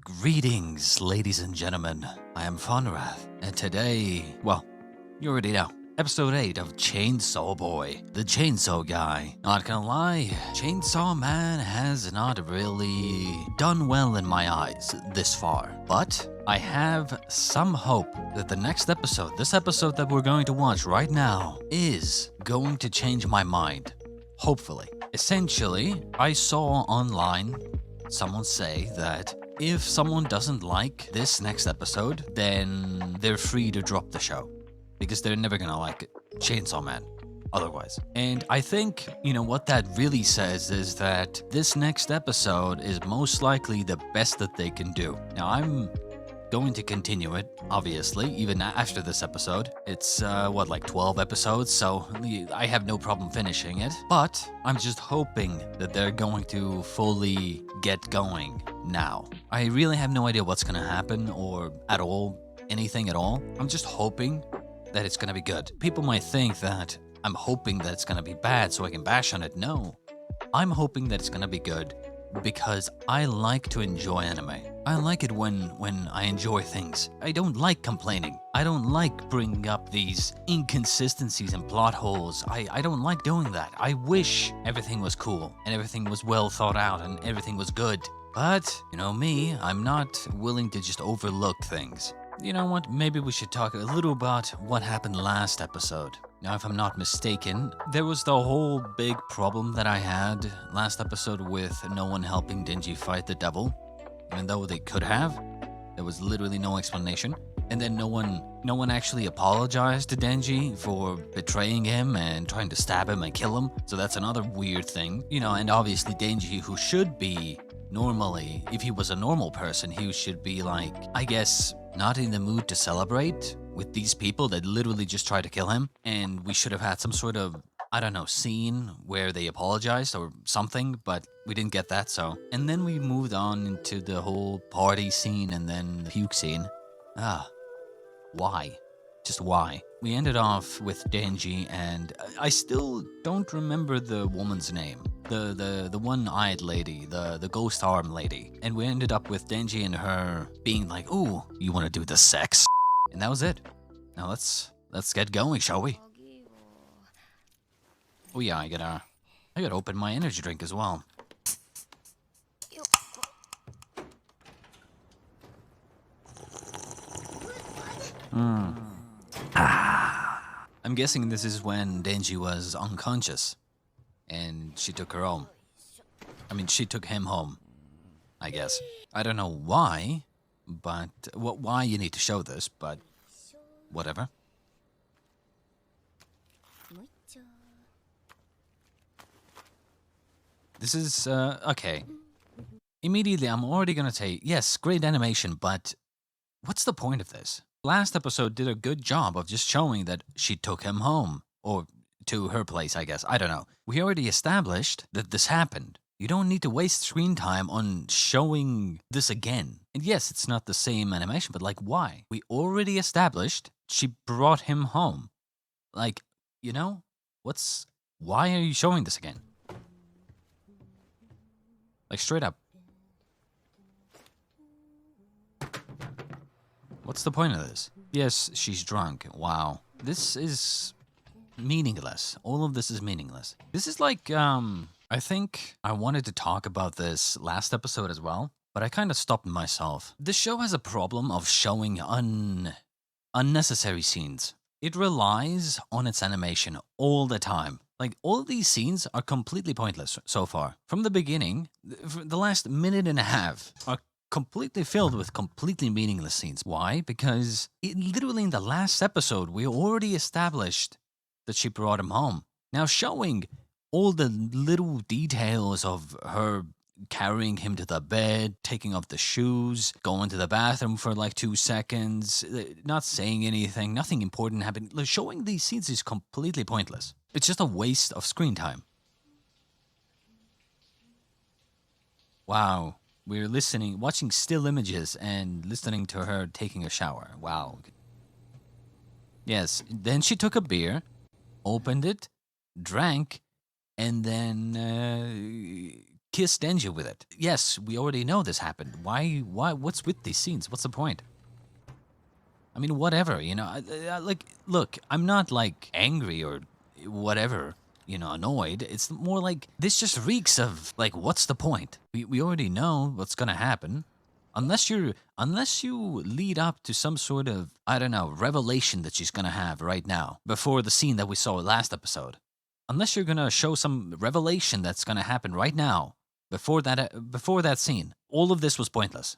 Greetings, ladies and gentlemen. I am Fonrath, and today, well, you already know, episode 8 of Chainsaw Boy, the Chainsaw Guy. Not gonna lie, Chainsaw Man has not really done well in my eyes this far, but I have some hope that the next episode, this episode that we're going to watch right now, is going to change my mind. Hopefully. Essentially, I saw online someone say that if someone doesn't like this next episode, then they're free to drop the show. Because they're never gonna like Chainsaw Man otherwise. And I think, what that really says is that this next episode is most likely the best that they can do. Now, I'm going to continue it, obviously, even after this episode. It's, like 12 episodes, so I have no problem finishing it. But I'm just hoping that they're going to fully get going now. I really have no idea what's gonna happen, or at all, anything at all. I'm just hoping that it's gonna be good. People might think that I'm hoping that it's gonna be bad so I can bash on it. No. I'm hoping that it's gonna be good because I like to enjoy anime. I like it when I enjoy things. I don't like complaining. I don't like bringing up these inconsistencies and plot holes. I don't like doing that. I wish everything was cool and everything was well thought out and everything was good. But, me, I'm not willing to just overlook things. You know what? Maybe we should talk a little about what happened last episode. Now, if I'm not mistaken, there was the whole big problem that I had last episode with no one helping Denji fight the devil. Even though they could have, there was literally no explanation. And then no one actually apologized to Denji for betraying him and trying to stab him and kill him. So that's another weird thing. And obviously Denji, who should be normally, if he was a normal person, he should be like, I guess, not in the mood to celebrate with these people that literally just tried to kill him. And we should have had some sort of, scene where they apologized or something, but we didn't get that, so. And then we moved on into the whole party scene and then the puke scene. Why? Just why? We ended off with Denji, and I still don't remember the woman's name. The one-eyed lady, the ghost arm lady. And we ended up with Denji and her being like, "Ooh, you want to do the sex?" And that was it. Now let's get going, shall we? Oh yeah, I gotta open my energy drink as well. I'm guessing this is when Denji was unconscious, and she took her home. She took him home, I guess. I don't know why, but why you need to show this, but whatever. This is, okay. Immediately, I'm already gonna say, yes, great animation, but what's the point of this? Last episode did a good job of just showing that she took him home. Or to her place, I guess. I don't know. We already established that this happened. You don't need to waste screen time on showing this again. And yes, it's not the same animation, but why? We already established she brought him home. Why are you showing this again? Straight up. What's the point of this? Yes, she's drunk. Wow. This is meaningless. All of this is meaningless. This is I think I wanted to talk about this last episode as well, but I kind of stopped myself. This show has a problem of showing unnecessary scenes. It relies on its animation all the time. All of these scenes are completely pointless so far. From the beginning, the last minute and a half are completely filled with completely meaningless scenes. Why? Because literally in the last episode, we already established that she brought him home. Now showing all the little details of her carrying him to the bed, taking off the shoes, going to the bathroom for 2 seconds, not saying anything, nothing important happened. Showing these scenes is completely pointless. It's just a waste of screen time. Wow. We're watching still images and listening to her taking a shower. Wow. Yes, then she took a beer, opened it, drank, and then kiss Denji with it. Yes, we already know this happened. Why, what's with these scenes? What's the point? I mean, whatever, you know, like, look, I'm not like angry or whatever, you know, annoyed. It's more like, this just reeks of, like, what's the point? We already know what's gonna happen. Unless you lead up to some sort of, I don't know, revelation that she's gonna have right now, before the scene that we saw last episode. Unless you're gonna show some revelation that's gonna happen right now, before that scene, all of this was pointless.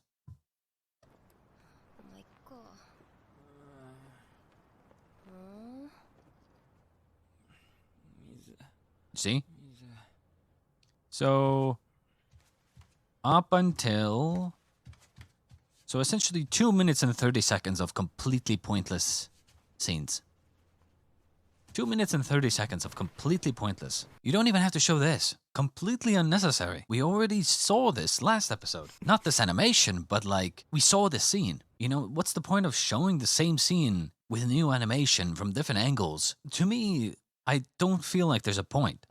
See? So, up until... So essentially 2 minutes and 30 seconds of completely pointless scenes. 2 minutes and 30 seconds of completely pointless. You don't even have to show this. Completely unnecessary. We already saw this last episode. Not this animation, but like, we saw this scene. You know, what's the point of showing the same scene with new animation from different angles? To me, I don't feel like there's a point.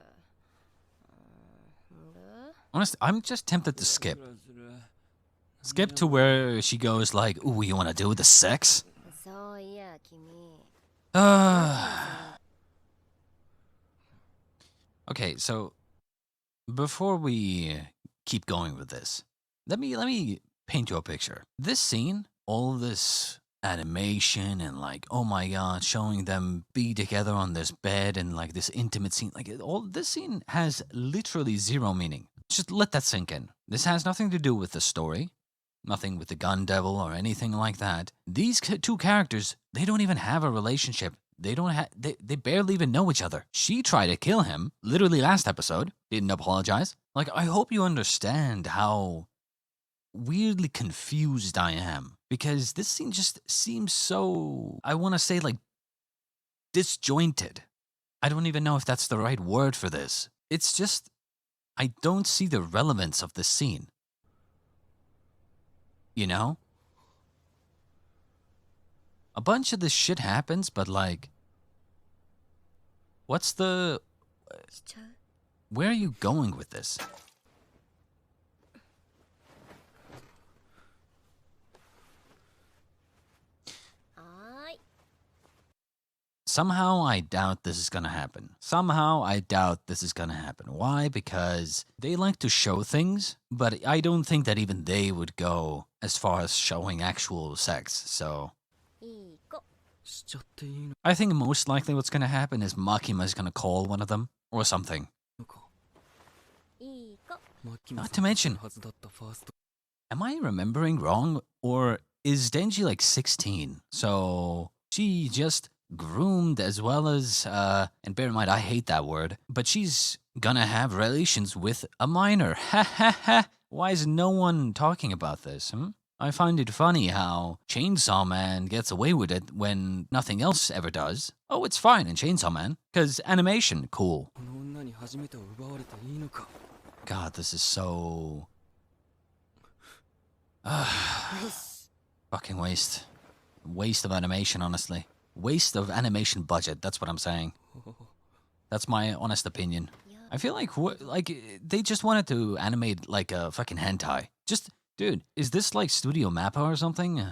Honestly, I'm just tempted to skip. Skip to where she goes like, ooh, you wanna do the sex? Okay, so before we keep going with this, let me paint you a picture. This scene, all this animation and like, oh my god, showing them be together on this bed and like this intimate scene, like all this scene has literally zero meaning. Just let that sink in. This has nothing to do with the story, nothing with the gun devil or anything like that. These two characters, they don't even have a relationship. They barely even know each other. She tried to kill him, literally last episode, didn't apologize. Like, I hope you understand how weirdly confused I am. Because this scene just seems so, I want to say like, disjointed. I don't even know if that's the right word for this. It's just, I don't see the relevance of this scene. You know? A bunch of this shit happens, but like, what's the... Where are you going with this? Somehow I doubt this is gonna happen. Why? Because they like to show things, but I don't think that even they would go as far as showing actual sex, so... I think most likely what's gonna happen is Makima's gonna call one of them, or something. Not to mention, am I remembering wrong, or is Denji like 16? So she just groomed as well as, and bear in mind I hate that word, but she's gonna have relations with a minor. Ha ha ha! Why is no one talking about this, I find it funny how Chainsaw Man gets away with it when nothing else ever does. Oh, it's fine in Chainsaw Man, cause animation, cool. God, this is so... Fucking waste. Waste of animation, honestly. Waste of animation budget, that's what I'm saying. That's my honest opinion. I feel like, they just wanted to animate like a fucking hentai. Just... Dude, is this like Studio Mappa or something?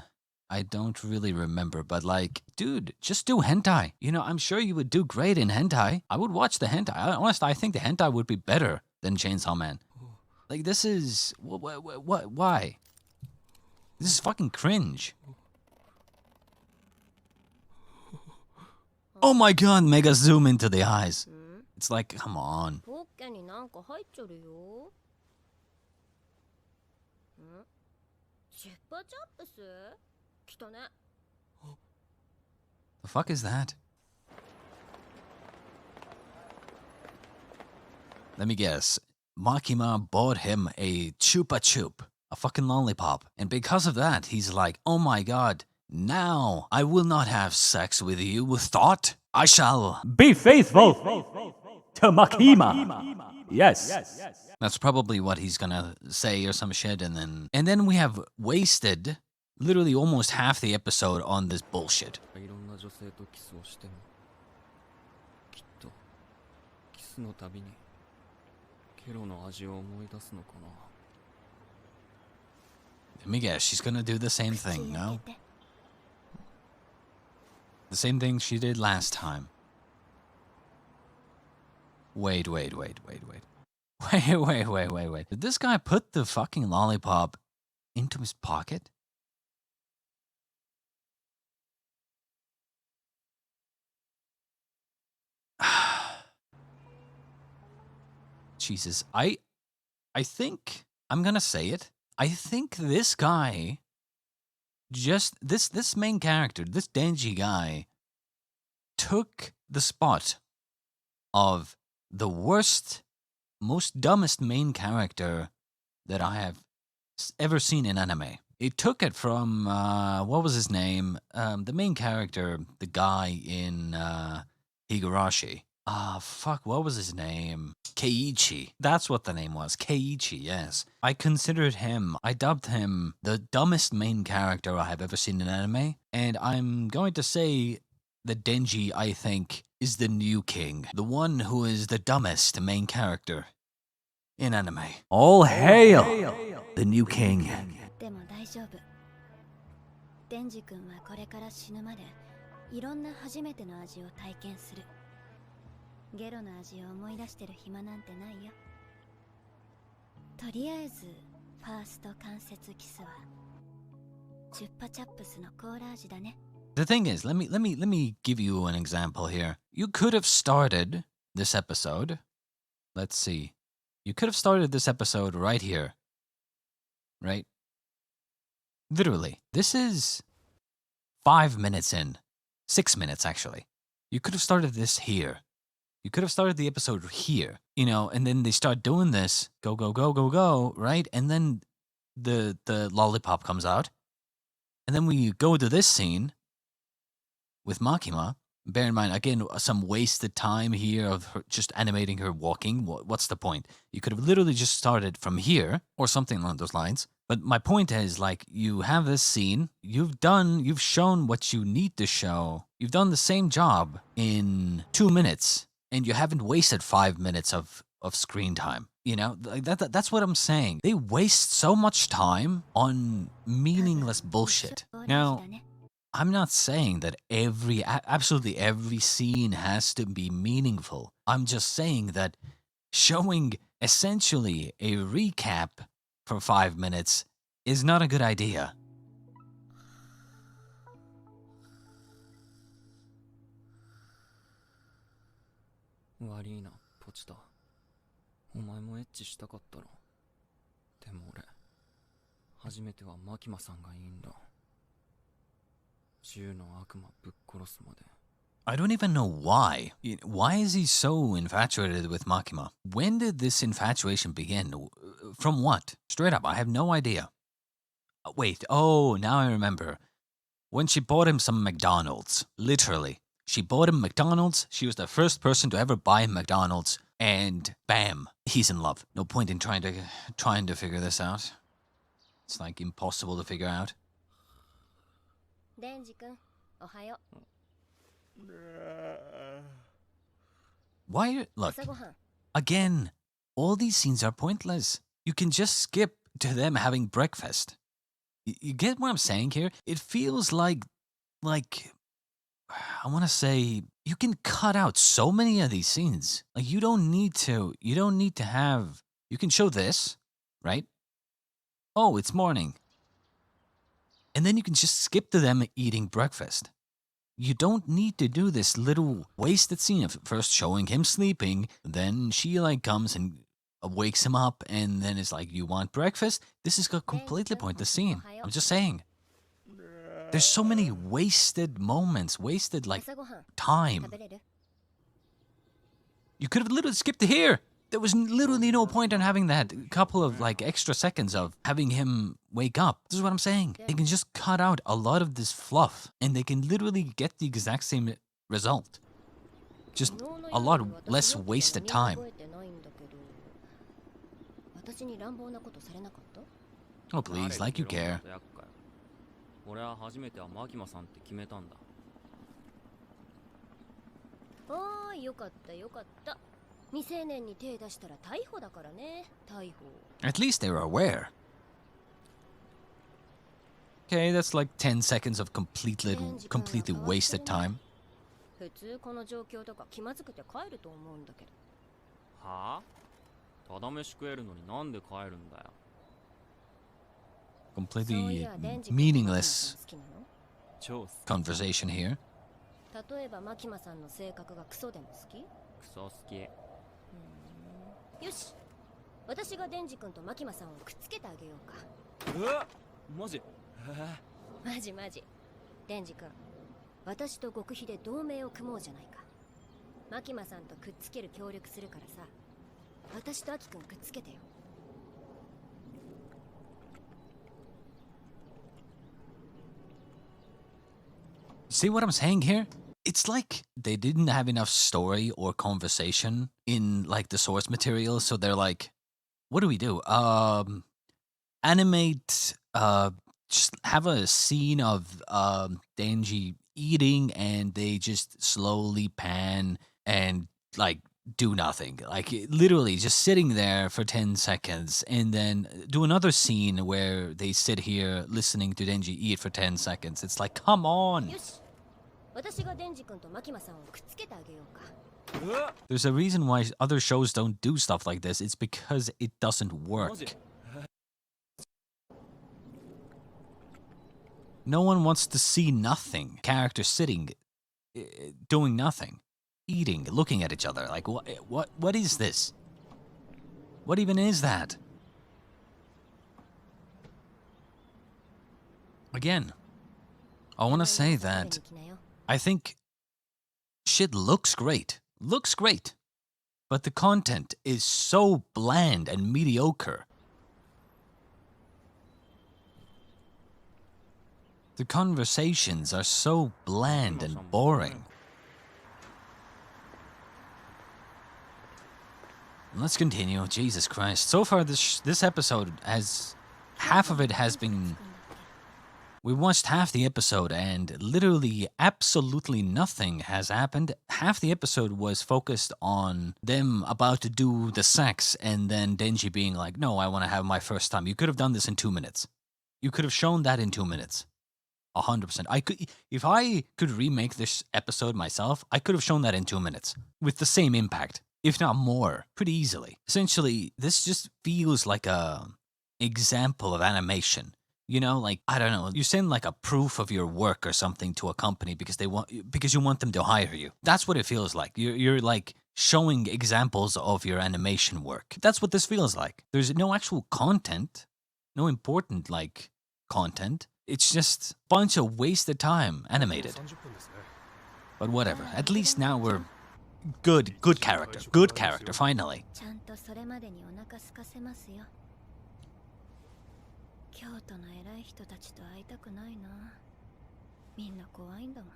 I don't really remember, but like, dude, just do hentai. You know, I'm sure you would do great in hentai. I would watch the hentai. Honestly, I think the hentai would be better than Chainsaw Man. Like, this is... Why? This is fucking cringe. Oh my god, mega zoom into the eyes. It's like, come on. The fuck is that? Let me guess. Makima bought him a chupa chup, a fucking lollipop. And because of that, he's like, oh my god, now I will not have sex with you with thought. I shall be faithful to Makima. Yes. That's probably what he's gonna say or some shit, and then we have wasted literally almost half the episode on this bullshit. Let me guess, she's gonna do the same thing, no? The same thing she did last time. Wait. Wait. Did this guy put the fucking lollipop into his pocket? Jesus, I think I'm gonna say it. I think this guy, this main character, this Denji guy, took the spot of the worst, most dumbest main character that I have ever seen in anime. It took it from what was his name? The main character, the guy in Higurashi. Fuck, what was his name? Keiichi. That's what the name was. Keiichi, yes. I considered him, I dubbed him the dumbest main character I have ever seen in anime. And I'm going to say that Denji, I think, is the new king. The one who is the dumbest main character in anime. All hail the new king. でも大丈夫。デンジ君はこれから死ぬまでいろんな初めての味を体験する。ゲロの味を思い出してる暇なんてないよ。とりあえずファースト関節キスはチュッパチャップスのコーラ味だね。The thing is, let me give you an example here. You could have started this episode. Let's see. You could have started this episode right here. Right? Literally. This is 5 minutes in. 6 minutes, actually. You could have started this here. You could have started the episode here, you know, and then they start doing this, go, right? And then the lollipop comes out. And then we go to this scene with Makima. Bear in mind, again, some wasted time here of her just animating her walking. What's the point? You could have literally just started from here or something along those lines. But my point is, like, you have this scene. You've shown what you need to show. You've done the same job in 2 minutes. And you haven't wasted 5 minutes of screen time. You know, like that's what I'm saying. They waste so much time on meaningless bullshit. Now, I'm not saying that absolutely every scene has to be meaningful. I'm just saying that showing essentially a recap for 5 minutes is not a good idea. 悪いな、ポチタ。お前もエッチしたかったろ。でも俺、初めてはマキマさんがいいんだ。10の悪魔ぶっ殺すまで。I don't even know why. Why is he so infatuated with Makima? When did this infatuation begin? From what? Straight up, I have no idea. Wait, oh, now I remember. When she bought him some McDonald's. Literally. She bought him McDonald's. She was the first person to ever buy him McDonald's. And bam, he's in love. No point in trying to figure this out. It's like impossible to figure out. デンジ君、おはよう。Why? Look, again, all these scenes are pointless. You can just skip to them having breakfast. You get what I'm saying here? It feels like I want to say you can cut out so many of these scenes. Like you don't need to have, you can show this, right? Oh, it's morning. And then you can just skip to them eating breakfast. You don't need to do this little wasted scene of first showing him sleeping, then she like comes and wakes him up and then is like, you want breakfast? This is a completely pointless scene. I'm just saying. There's so many wasted moments, wasted like time. You could have literally skipped to here. There was literally no point in having that couple of like extra seconds of having him wake up. This is what I'm saying. They can just cut out a lot of this fluff and they can literally get the exact same result. Just a lot less wasted time. Oh please, like you care. 俺は初めてはマキマさんって決めたんだ。ああ、よかったよかった。未成年に手出したら逮捕だからね。逮捕。 At least they were aware. Okay, that's like 10 seconds of completely wasted time. 普通この状況とか気まずくて帰ると思うんだけど。はあ、ただ飯食えるのになんで帰るんだよ。 Completely meaningless 超好き。 conversation here. 例えばマキマさんの性格がクソでも好き？クソ好き。よし、私がデンジ君とマキマさんをくっつけてあげようか。マジ？マジマジ。デンジ君、私と極秘で同盟を組もうじゃないか。マキマさんとくっつける協力するからさ、私とアキ君くっつけてよ。See what I'm saying here? It's like they didn't have enough story or conversation in like the source material, so they're like, what do we do? Animate just have a scene of Denji eating and they just slowly pan and like do nothing. Like literally just sitting there for 10 seconds and then do another scene where they sit here listening to Denji eat for 10 seconds. It's like, come on. よし、私がデンジ君とマキマさんをくっつけてあげようか。 There's a reason why other shows don't do stuff like this. It's because it doesn't work. No one wants to see nothing. Characters sitting, doing nothing, eating, looking at each other. Like what is this? What even is that? Again, I want to say that I think shit looks great. Looks great. But the content is so bland and mediocre. The conversations are so bland and boring. Let's continue. Jesus Christ. So far, this episode has... half of it has been... We watched half the episode and literally absolutely nothing has happened. Half the episode was focused on them about to do the sex and then Denji being like, no, I want to have my first time. You could have done this in 2 minutes. You could have shown that in 2 minutes. 100%. If I could remake this episode myself, I could have shown that in 2 minutes with the same impact, if not more, pretty easily. Essentially, this just feels like a example of animation. You know, like, I don't know, you send like a proof of your work or something to a company because you want them to hire you. That's what it feels like. You're like showing examples of your animation work. That's what this feels like. There's no actual content, no important like content. It's just a bunch of wasted time animated. But whatever. At least now we're good character, finally. 京都の偉い人たちと会いたくないな。みんな怖いんだもん。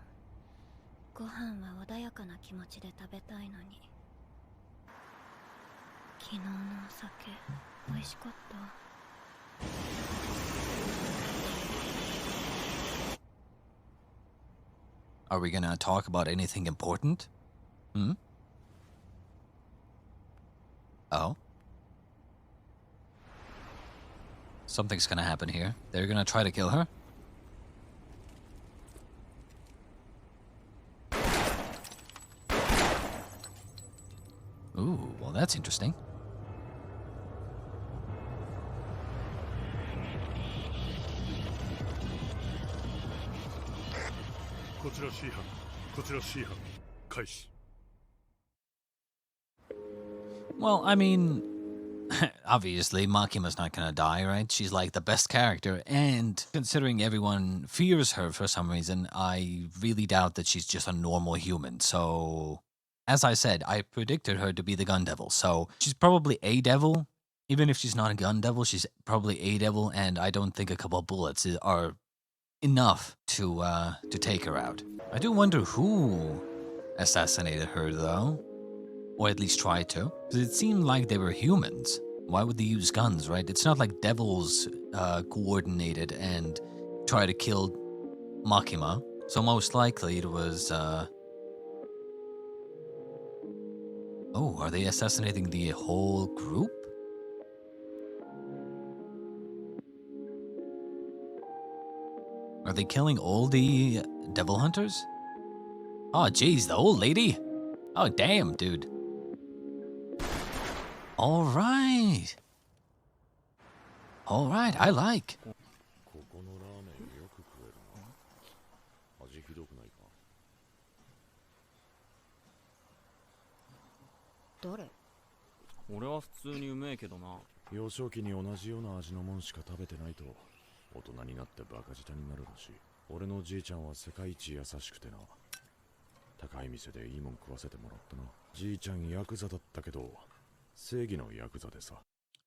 ご飯は穏やかな気持ちで食べたいのに。昨日のお酒、美味しかった。 Are we gonna talk about anything important? Hmm? Oh? Something's gonna happen here. They're gonna try to kill her? Ooh, well that's interesting. Well, I mean, obviously, Makima's not gonna die, right? She's like the best character, and considering everyone fears her for some reason, I really doubt that she's just a normal human. So, as I said, I predicted her to be the Gun Devil, so she's probably a devil. Even if she's not a Gun Devil, she's probably a devil, and I don't think a couple of bullets are enough to take her out. I do wonder who assassinated her, though. Or at least tried to. Because it seemed like they were humans. Why would they use guns, right? It's not like devils coordinated and try to kill Makima. So most likely it was Oh, are they assassinating the whole group? Are they killing all the devil hunters? Oh, geez, the old lady? Oh, damn, dude. All right. All right, I like. ここのラーメンよく食えるな。味ひどくないか。誰？俺は普通にうめえけどな。幼少期に同じような味のもんしか食べてないと大人になってバカ舌になるらしい。俺のじいちゃんは世界一優しくてな。高い店でいいもん食わせてもらったな。じいちゃんヤクザだったけど正義のヤクザでさ。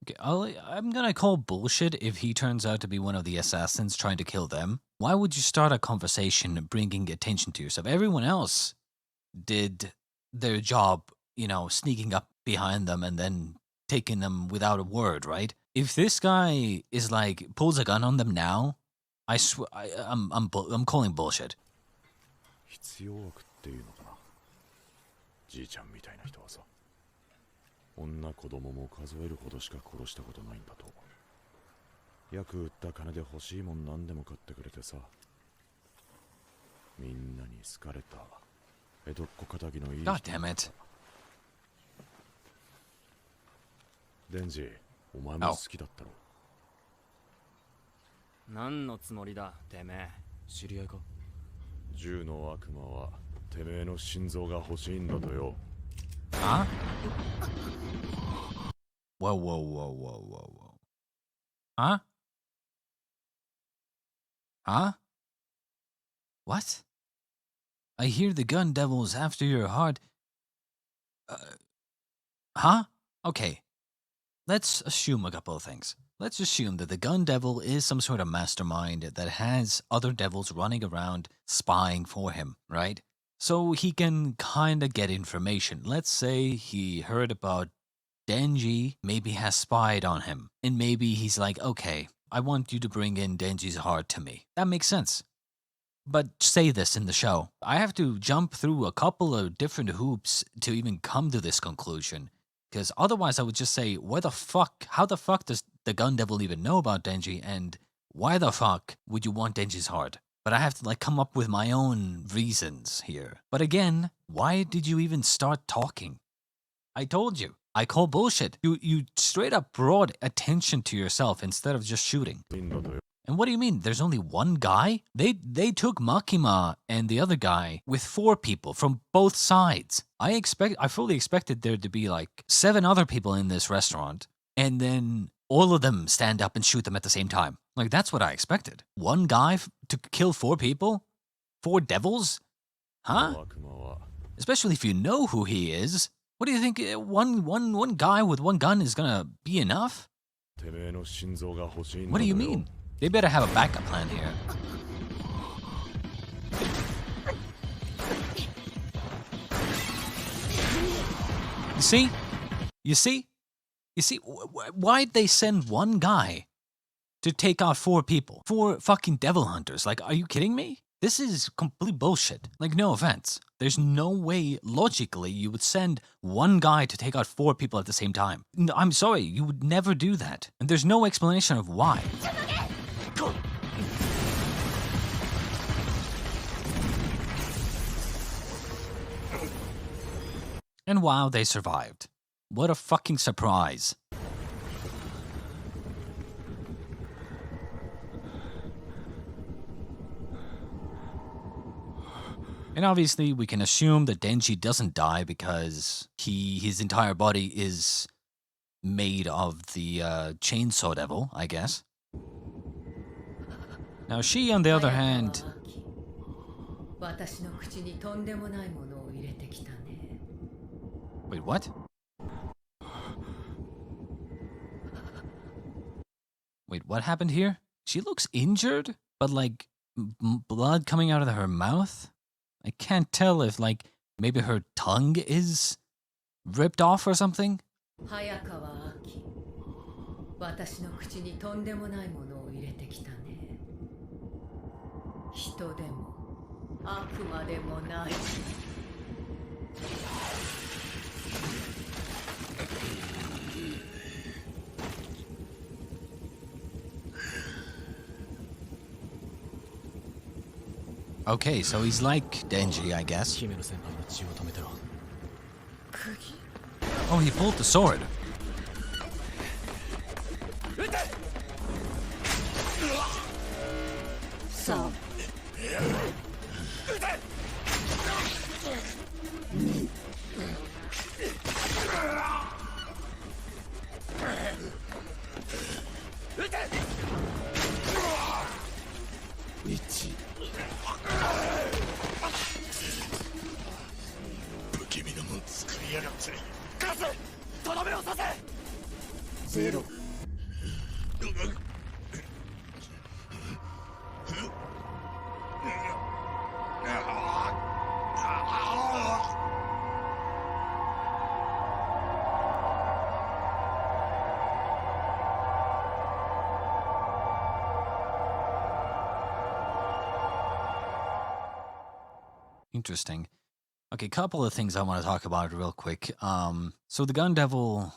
Okay, I'm gonna call bullshit if he turns out to be one of the assassins trying to kill them. Why would you start a conversation bringing attention to yourself? Everyone else did their job, you know, sneaking up behind them and then taking them without a word, right? If this guy is like pulls a gun on them now, I swear I'm calling bullshit. 必要悪っていうのかな。じいちゃんみたいな人はさ。女子供も数えるほどしか殺したことないんだと。約売った金で欲しいもん何でも買ってくれてさ。みんなに好かれた江戸っ子仇のいい人。 God damn it. デンジ、お前も好きだったろ。何のつもりだ、てめえ。知り合いか？銃の悪魔はてめえの心臓が欲しいんだとよ。Huh? Whoa, whoa, whoa, whoa, whoa, whoa. Huh? Huh? What? I hear the gun devil's after your heart. Huh? Okay. Let's assume a couple of things. Let's assume that the gun devil is some sort of mastermind that has other devils running around spying for him, right? So he can kind of get information. Let's say he heard about Denji, maybe has spied on him. And maybe he's like, okay, I want you to bring in Denji's heart to me. That makes sense. But say this in the show. I have to jump through a couple of different hoops to even come to this conclusion. Because otherwise I would just say, how the fuck does the gun devil even know about Denji? And why the fuck would you want Denji's heart? But I have to like come up with my own reasons here. But again, why did you even start talking? I told you. I call bullshit. You straight up brought attention to yourself instead of just shooting. And what do you mean? There's only one guy? They took Makima and the other guy with 4 people from both sides. I fully expected there to be like 7 other people in this restaurant, and then all of them stand up and shoot them at the same time. Like, that's what I expected. One guy to kill 4 people? 4 devils? Huh? Especially if you know who he is. What do you think? One guy with one gun is gonna be enough? What do you mean? They better have a backup plan here. You see? Why'd they send one guy to take out 4 people? 4 fucking devil hunters. Like, are you kidding me? This is complete bullshit. Like, no offense. There's no way, logically, you would send one guy to take out 4 people at the same time. I'm sorry, you would never do that. And there's no explanation of why. And wow, they survived. What a fucking surprise. And obviously, we can assume that Denji doesn't die because his entire body is made of the chainsaw devil, I guess. Now she, on the other hand... Wait, what? Wait, what happened here? She looks injured, but like blood coming out of her mouth? I can't tell if like maybe her tongue is ripped off or something. Okay, so he's like Denji, I guess. 姫野先輩の血を止めてろ。 Oh, he pulled the sword. So, 不気味なもん作りやがってゼロ。Interesting. Okay, couple of things I want to talk about real quick. So the Gun Devil,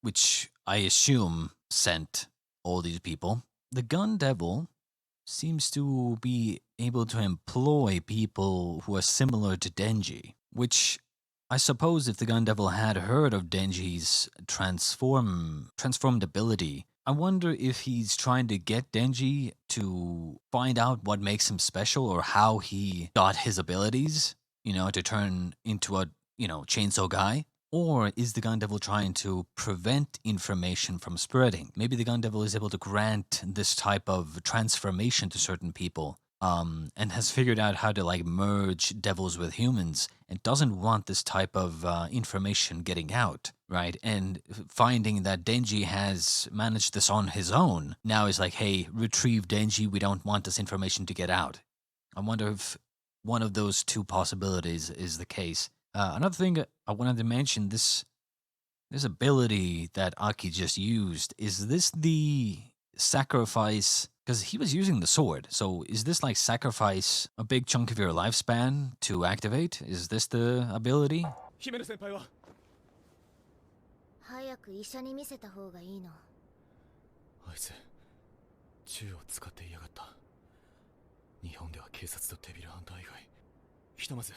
which I assume sent all these people, the Gun Devil seems to be able to employ people who are similar to Denji, which I suppose if the Gun Devil had heard of Denji's transformed ability, I wonder if he's trying to get Denji to find out what makes him special or how he got his abilities, to turn into a, chainsaw guy. Or is the Gun Devil trying to prevent information from spreading? Maybe the Gun Devil is able to grant this type of transformation to certain people, and has figured out how to merge devils with humans and doesn't want this type of information getting out, right? And finding that Denji has managed this on his own, now is like, hey, retrieve Denji, we don't want this information to get out. I wonder if one of those two possibilities is the case. Another thing I wanted to mention, this ability that Aki just used, is this the sacrifice? Because he was using the sword, so is this like sacrifice a big chunk of your lifespan to activate? Is this the ability? 姫野先輩は早く医者に見せた方がいいの。あいつ銃を使っていやがった。日本では警察とデビルハンター以外ひとまず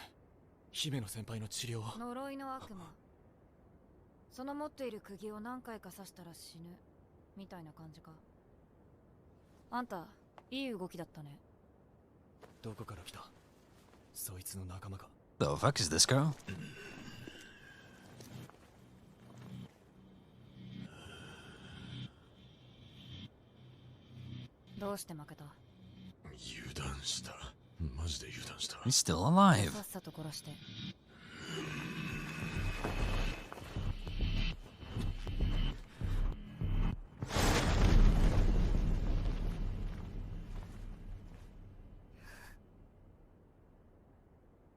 姫野先輩の治療を。呪いの悪魔。その持っている釘を何回か刺したら死ぬみたいな感じか。あんたいい動きだったね。どこから来た？そいつの仲間か。 The fuck is this girl? どうして負けた？油断した。マジで油断した。 He's still alive. さっさと殺して。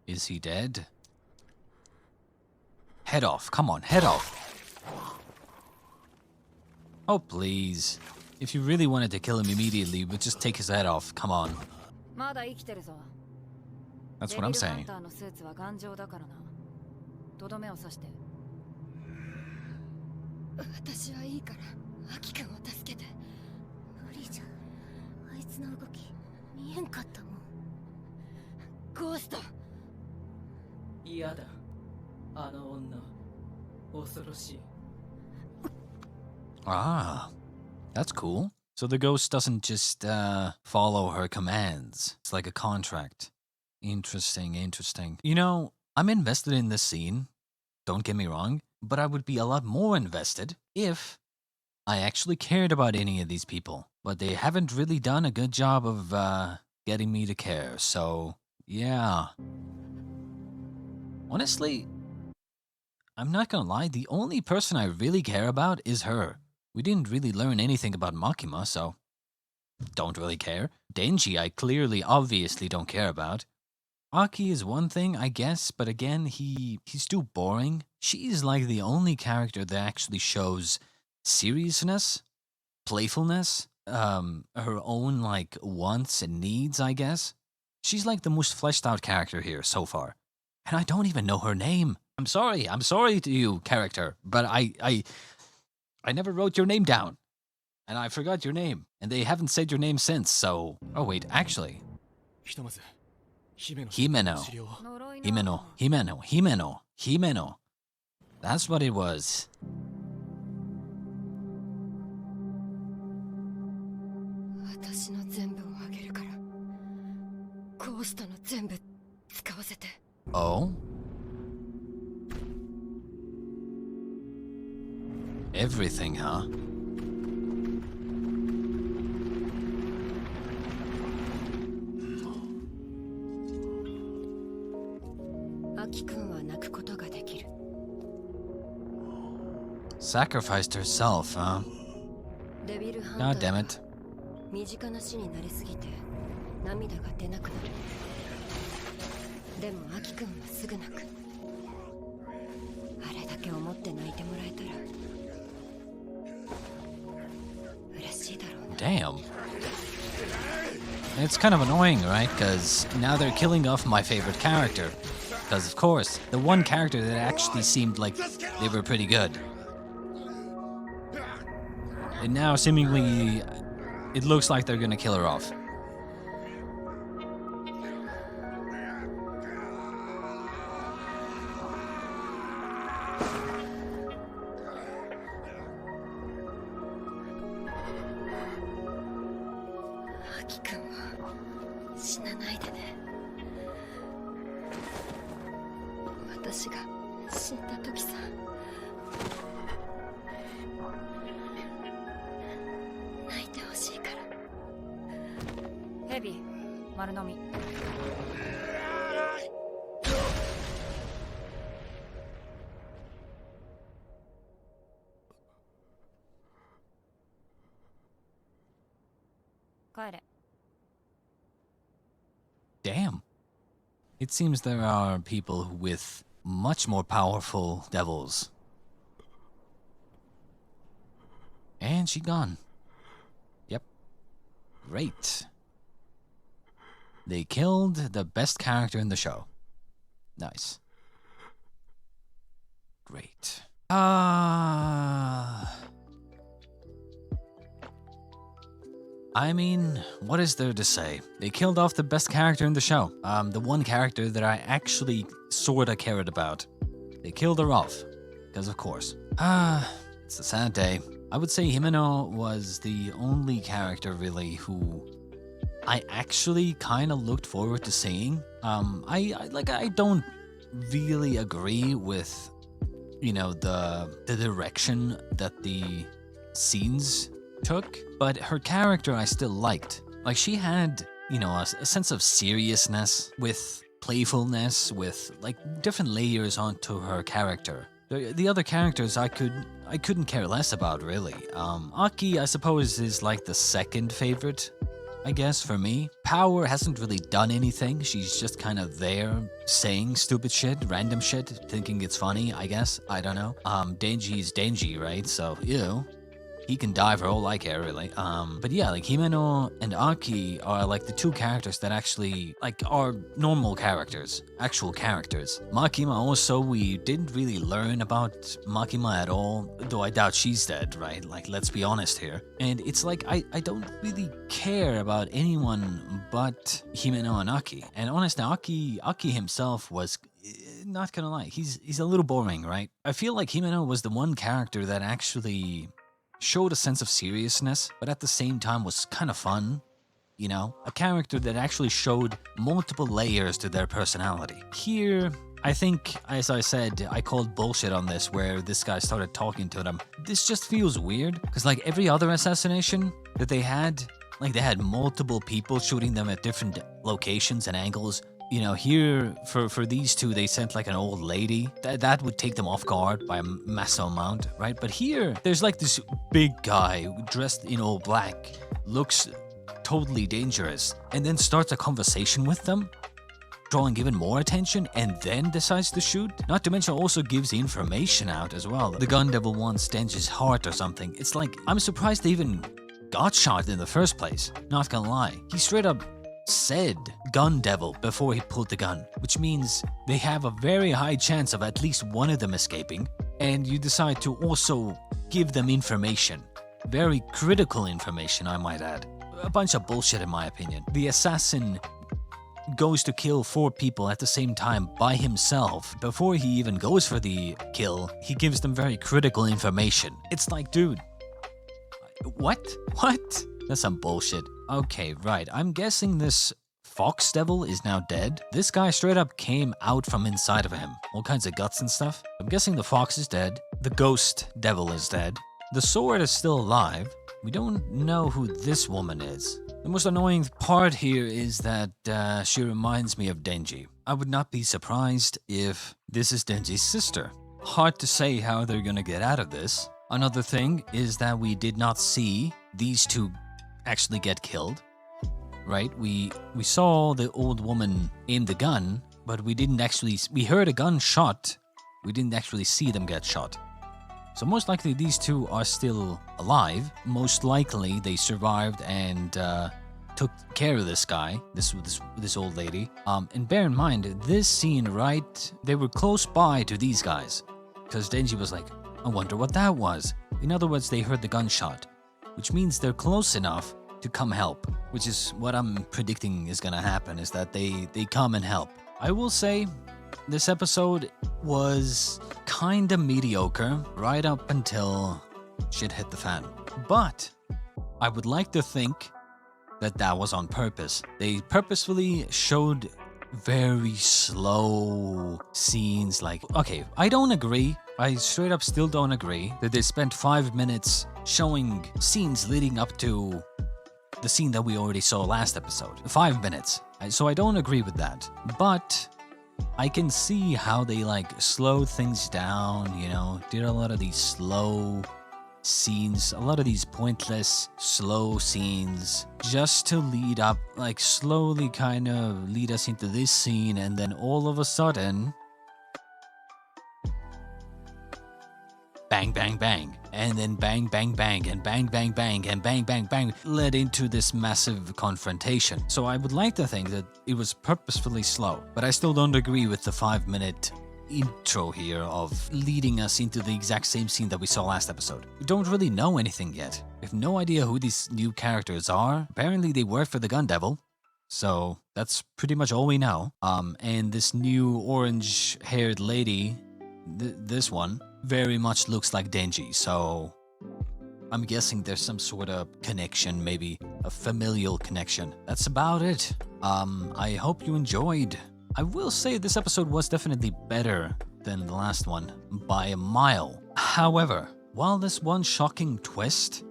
Is he dead? Head off. Come on, head off. Oh, please. If you really wanted to kill him immediately, but just take his head off. Come on. まだ生きてるぞ。 That's デ what ビ I'm ルハン saying. ターのスーツは頑丈だからな。とどめを刺して。私はいいから、アキ君を助けて。無理じゃん。あいつの動き見えんかったもん。ゴースト。嫌だ。あの女。恐ろしい。 Ah, that's cool. So the ghost doesn't just follow her commands. It's like a contract. Interesting, interesting. I'm invested in this scene. Don't get me wrong. But I would be a lot more invested if I actually cared about any of these people. But they haven't really done a good job of getting me to care. So, yeah. Honestly, I'm not gonna lie. The only person I really care about is her. We didn't really learn anything about Makima, so don't really care. Denji, I clearly, obviously don't care about. Aki is one thing, I guess, but again, he's too boring. She's like the only character that actually shows seriousness, playfulness, her own wants and needs, I guess. She's like the most fleshed out character here so far. And I don't even know her name. I'm sorry to you, character, but I never wrote your name down. And I forgot your name. And they haven't said your name since, so... Oh wait, actually. ひとまず Himeno. 呪いな Himeno. That's what it was. 私の全部をあげるからコーストの全部使わせて Oh? Everything, huh? アキ君は泣くことができる Sacrificed herself, huh? デビルハン God ター damn は it. 身近な死になりすぎて涙が出なくなるでもアキ君はすぐ泣くあれだけ思って泣いてもらえたら嬉しいだろうな Damn. It's kind of annoying, right? Because now they're killing off my favorite character. Because, of course, the one character that actually seemed like they were pretty good. And now, seemingly, it looks like they're gonna kill her off. Damn. It seems there are people with much more powerful devils. And she gone. Yep. Great. They killed the best character in the show. Nice. Great. I mean, what is there to say? They killed off the best character in the show. The one character that I actually sorta cared about. They killed her off. Because of course. It's a sad day. I would say Himeno was the only character really who I actually kind of looked forward to seeing. I don't really agree with, you know, the direction that the scenes took, but her character I still liked. Like, she had, you know, a sense of seriousness with playfulness, with like different layers onto her character. The other characters I couldn't care less about, really. Aki, I suppose, is like the second favorite, I guess, for me. Power hasn't really done anything. She's just kind of there saying stupid shit, random shit, thinking it's funny, I guess. I don't know. Denji's Denji, right? So, ew. He can die for all I care, really. But yeah, like, Himeno and Aki are like the two characters that actually, like, are normal characters. Actual characters. Makima also, we didn't really learn about Makima at all, though I doubt she's dead, right? Like, let's be honest here. And it's like, I don't really care about anyone but Himeno and Aki. And honestly, Aki himself was, not gonna lie, he's a little boring, right? I feel like Himeno was the one character that actually showed a sense of seriousness, but at the same time was kind of fun, you know? A character that actually showed multiple layers to their personality. Here, I think, as I said, I called bullshit on this where this guy started talking to them. This just feels weird, because like every other assassination that they had, like they had multiple people shooting them at different locations and angles. You know, here, for these two, they sent like an old lady. That would take them off guard by a massive amount, right? But here, there's like this big guy dressed in all black, looks totally dangerous, and then starts a conversation with them, drawing even more attention, and then decides to shoot. Not to mention also gives the information out as well. The gun devil wants Denji's heart or something. It's like, I'm surprised they even got shot in the first place. Not gonna lie. He straight up said gun devil before he pulled the gun, which means they have a very high chance of at least one of them escaping, and you decide to also give them information. Very critical information, I might add. A bunch of bullshit in my opinion. The assassin goes to kill 4 people at the same time by himself. Before he even goes for the kill, he gives them very critical information. It's like, dude, what? What? That's some bullshit. Okay, right. I'm guessing this fox devil is now dead. This guy straight up came out from inside of him. All kinds of guts and stuff. I'm guessing the fox is dead. The ghost devil is dead. The sword is still alive. We don't know who this woman is. The most annoying part here is that she reminds me of Denji. I would not be surprised if this is Denji's sister. Hard to say how they're gonna get out of this. Another thing is that we did not see these two actually get killed. Right? We saw the old woman aim the gun, but we heard a gunshot. We didn't actually see them get shot. So most likely these two are still alive. Most likely they survived and took care of this guy, this old lady. And bear in mind, this scene, right? They were close by to these guys, because Denji was like, I wonder what that was. In other words, they heard the gunshot, which means they're close enough to come help, which is what I'm predicting is gonna happen, is that they come and help. I will say this episode was kinda mediocre right up until shit hit the fan. But I would like to think that was on purpose. They purposefully showed very slow scenes. Like, okay, I don't agree. I straight up still don't agree that they spent 5 minutes showing scenes leading up to the scene that we already saw last episode. 5 minutes. So I don't agree with that. But I can see how they slowed things down, did a lot of these slow scenes, a lot of these pointless, slow scenes, just to lead up, slowly kind of lead us into this scene, and then all of a sudden, bang, bang, bang, and then bang, bang, bang, and bang, bang, bang, and bang, bang, bang, led into this massive confrontation. So I would like to think that it was purposefully slow, but I still don't agree with the 5-minute intro here of leading us into the exact same scene that we saw last episode. We don't really know anything yet. We have no idea who these new characters are. Apparently they work for the Gun Devil, so that's pretty much all we know. And this new orange-haired lady, this one, very much looks like Denji, so I'm guessing there's some sort of connection, maybe a familial connection. That's about it. I hope you enjoyed. I will say this episode was definitely better than the last one by a mile. However, while this one shocking twist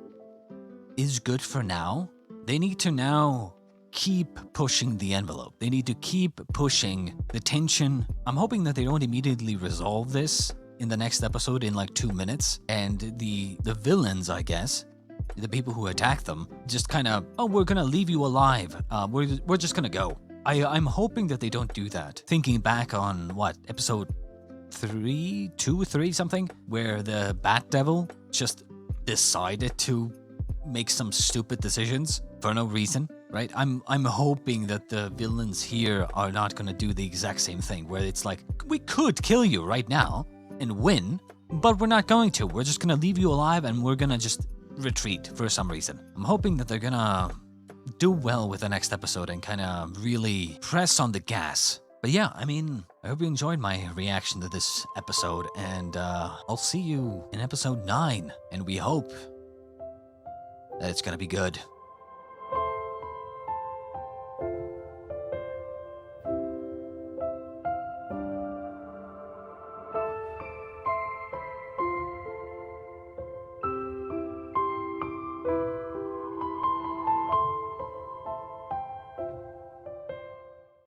is good for now, they need to now keep pushing the envelope. They need to keep pushing the tension. I'm hoping that they don't immediately resolve this in the next episode in 2 minutes, and the villains, I guess, the people who attack them, just kind of, oh, we're gonna leave you alive. We're just gonna go. I'm hoping that they don't do that. Thinking back on, episode 3, 2, 3 something, where the Bat Devil just decided to make some stupid decisions for no reason, right? I'm hoping that the villains here are not gonna do the exact same thing, where it's like, we could kill you right now and win, but we're not going to. We're just gonna leave you alive and we're gonna just retreat for some reason. I'm hoping that they're gonna do well with the next episode and kind of really press on the gas. But yeah, I hope you enjoyed my reaction to this episode, and I'll see you in episode 9, and we hope that it's gonna be good.